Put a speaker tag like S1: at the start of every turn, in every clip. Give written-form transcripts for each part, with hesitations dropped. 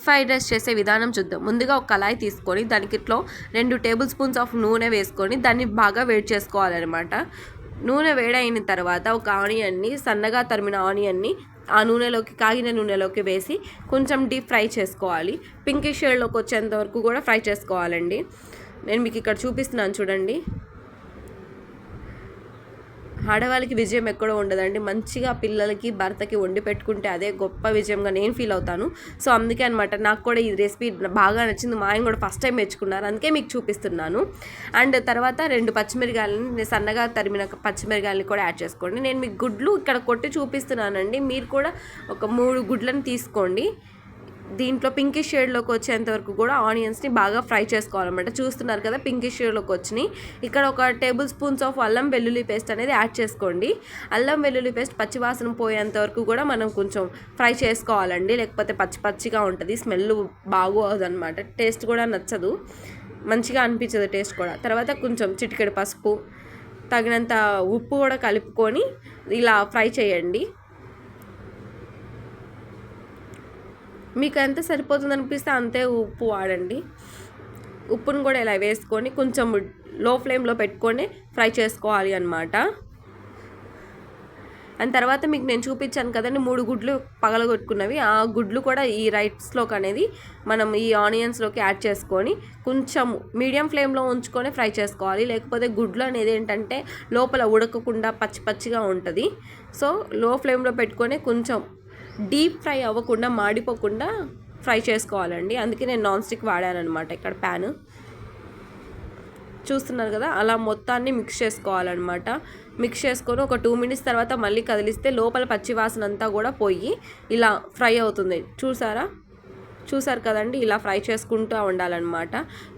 S1: Fried rice చేసే విధానం చూద్దాం. ముందుగా ఒక కళాయి తీసుకొని దానికిట్లో 2 టేబుల్ స్పూన్స్ ఆఫ్ నూనె వేసుకొని దాన్ని బాగా వేడి చేసుకోవాలన్నమాట. నూనె వేడైన తర్వాత ఒక ఆనియన్ని, సన్నగా తరిమిన ఆనియన్ని ఆ నూనెలోకి, కాగిన నూనెలోకి వేసి కొంచెం డీప్ ఫ్రై చేసుకోవాలి. పింకిష్ షేడ్లోకి వచ్చేంత వరకు కూడా ఫ్రై చేసుకోవాలండి. నేను మీకు ఇక్కడ చూపిస్తున్నాను చూడండి. ఆడవాళ్ళకి విజయం ఎక్కడో ఉండదండి. మంచిగా పిల్లలకి, భర్తకి వండి పెట్టుకుంటే అదే గొప్ప విజయంగా నేను ఫీల్ అవుతాను. సో అందుకే అనమాట నాకు కూడా ఈ రెసిపీ బాగా నచ్చింది. మా ఆయన కూడా ఫస్ట్ టైం మెచ్చుకున్నారు, అందుకే మీకు చూపిస్తున్నాను. అండ్ తర్వాత 2 పచ్చిమిరకాయలని, సన్నగా తరిమిన పచ్చిమిరకాయలని కూడా యాడ్ చేసుకోండి. నేను మీకు గుడ్లు ఇక్కడ కొట్టి చూపిస్తున్నానండి. మీరు కూడా ఒక 3 గుడ్లను తీసుకోండి. దీంట్లో పింకిష్ షేడ్లోకి వచ్చేంత వరకు కూడా ఆనియన్స్ని బాగా ఫ్రై చేసుకోవాలన్నమాట. చూస్తున్నారు కదా పింకిష్ షేడ్లోకి వచ్చినాయి. ఇక్కడ ఒక టేబుల్ స్పూన్స్ ఆఫ్ అల్లం వెల్లుల్లి పేస్ట్ అనేది యాడ్ చేసుకోండి. అల్లం వెల్లుల్లి పేస్ట్ పచ్చివాసన పోయేంత వరకు కూడా మనం కొంచెం ఫ్రై చేసుకోవాలండి. లేకపోతే పచ్చిగా ఉంటుంది, స్మెల్ బాగోదన్నమాట, టేస్ట్ కూడా నచ్చదు, మంచిగా అనిపించదు టేస్ట్ కూడా. తర్వాత కొంచెం చిటికెడు పసుపు, తగినంత ఉప్పు కూడా కలుపుకొని ఇలా ఫ్రై చేయండి. మీకు ఎంత సరిపోతుంది అనిపిస్తే అంతే ఉప్పు వాడండి. ఉప్పును కూడా ఇలా వేసుకొని కొంచెం లో ఫ్లేమ్లో పెట్టుకొని ఫ్రై చేసుకోవాలి అన్నమాట. అండ్ తర్వాత మీకు నేను చూపించాను కదండి 3 గుడ్లు పగలగొట్టుకున్నవి. ఆ గుడ్లు కూడా ఈ రైస్లోకి అనేది మనం ఈ ఆనియన్స్లోకి యాడ్ చేసుకొని కొంచెం మీడియం ఫ్లేమ్లో ఉంచుకొని ఫ్రై చేసుకోవాలి. లేకపోతే గుడ్లు అనేది ఏంటంటే లోపల ఉడకకుండా పచ్చిగా ఉంటుంది. సో లో ఫ్లేమ్లో పెట్టుకొని కొంచెం డీప్ ఫ్రై అవ్వకుండా, మాడిపోకుండా ఫ్రై చేసుకోవాలండి. అందుకే నేను నాన్ స్టిక్ వాడాను అనమాట. ఇక్కడ ప్యాన్ చూస్తున్నారు కదా, అలా మొత్తాన్ని మిక్స్ చేసుకోవాలన్నమాట. మిక్స్ చేసుకొని ఒక 2 మినిట్స్ తర్వాత మళ్ళీ కదిలిస్తే లోపల పచ్చి వాసన అంతా కూడా పోయి ఇలా ఫ్రై అవుతుంది. చూసారు కదండి, ఇలా ఫ్రై చేసుకుంటూ ఉండాలన్నమాట.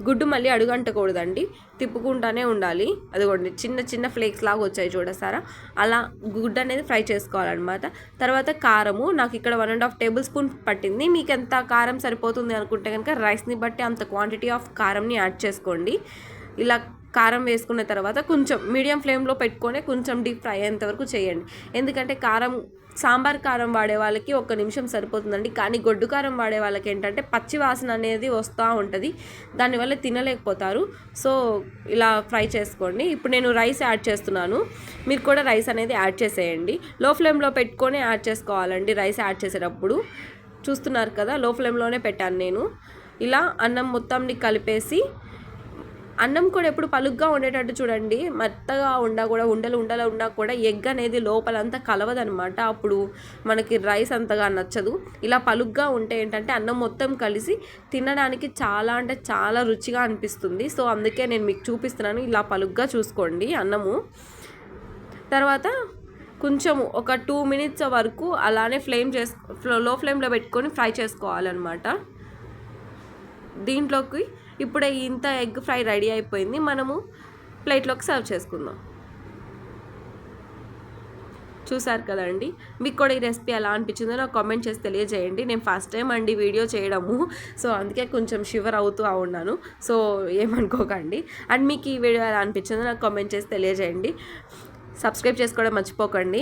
S1: గుడ్డు మళ్ళీ అడుగంటకూడదండి, తిప్పుకుంటానే ఉండాలి. అదిగోండి చిన్న ఫ్లేక్స్ లాగా వచ్చాయి చూడసారా, అలా గుడ్డు అనేది ఫ్రై చేసుకోవాలన్నమాట. తర్వాత కారము నాకు ఇక్కడ 1.5 టేబుల్ స్పూన్ పట్టింది. మీకు ఎంత కారం సరిపోతుంది అనుకుంటే కనుక రైస్ని బట్టి అంత క్వాంటిటీ ఆఫ్ కారంని యాడ్ చేసుకోండి. ఇలా కారం వేసుకున్న తర్వాత కొంచెం మీడియం ఫ్లేమ్లో పెట్టుకొని కొంచెం డీప్ ఫ్రై అయ్యేంత వరకు చేయండి. ఎందుకంటే సాంబార్ కారం వాడే వాళ్ళకి 1 నిమిషం సరిపోతుందండి. కానీ గొడ్డు కారం వాడే వాళ్ళకి ఏంటంటే పచ్చి వాసన అనేది వస్తూ ఉంటుంది, దానివల్ల తినలేకపోతారు. సో ఇలా ఫ్రై చేసుకోండి. ఇప్పుడు నేను రైస్ యాడ్ చేస్తున్నాను, మీరు కూడా రైస్ అనేది యాడ్ చేసేయండి. లో ఫ్లేమ్లో పెట్టుకొని యాడ్ చేసుకోవాలండి రైస్ యాడ్ చేసేటప్పుడు. చూస్తున్నారు కదా, లో ఫ్లేమ్లోనే పెట్టాను నేను. ఇలా అన్నం మొత్తంని కలిపేసి, అన్నం కూడా ఎప్పుడు పలుగ్గా ఉండేటట్టు చూడండి. మెత్తగా ఉండలు ఉన్నా కూడా ఎగ్ అనేది లోపలంతా కలవదనమాట. అప్పుడు మనకి రైస్ అంతగా నచ్చదు. ఇలా పలుగ్గా ఉంటే ఏంటంటే అన్నం మొత్తం కలిసి తినడానికి చాలా అంటే చాలా రుచిగా అనిపిస్తుంది. సో అందుకే నేను మీకు చూపిస్తున్నాను, ఇలా పలుగ్గా చూసుకోండి అన్నము. తర్వాత కొంచెము ఒక 2 మినిట్స్ వరకు అలానే లో ఫ్లేమ్లో పెట్టుకొని ఫ్రై చేసుకోవాలన్నమాట. దీంట్లోకి ఇప్పుడే ఇంత ఎగ్ ఫ్రై రెడీ అయిపోయింది. మనము ప్లేట్లోకి సర్వ్ చేసుకుందాం. చూసారు కదండి, మీకు కూడా ఈ రెసిపీ ఎలా అనిపించిందో నాకు కామెంట్ చేసి తెలియజేయండి. నేను ఫస్ట్ టైం అండి వీడియో చేయడము, సో అందుకే కొంచెం షివర్ అవుతూ ఉన్నాను. సో ఏమనుకోకండి. అండ్ మీకు ఈ వీడియో ఎలా అనిపించిందో నాకు కామెంట్ చేసి తెలియజేయండి. సబ్స్క్రైబ్ చేసుకోవడం మర్చిపోకండి.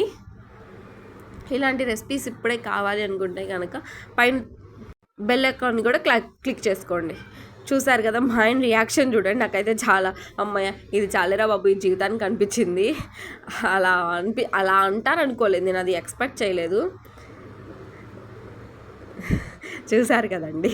S1: ఇలాంటి రెసిపీస్ ఇప్పుడే కావాలి అనుకుంటే కనుక పైన బెల్ ఐకాన్ కూడా క్లిక్ చేసుకోండి. చూసారు కదా, మా ఆయన రియాక్షన్ చూడండి. నాకైతే చాలా అమ్మయ్య ఇది చాలేరా బాబు ఈ జీవితానికి అనిపించింది. అలా అంటారనుకోలేదు, నేను అది ఎక్స్పెక్ట్ చేయలేదు. చూసారు కదండి.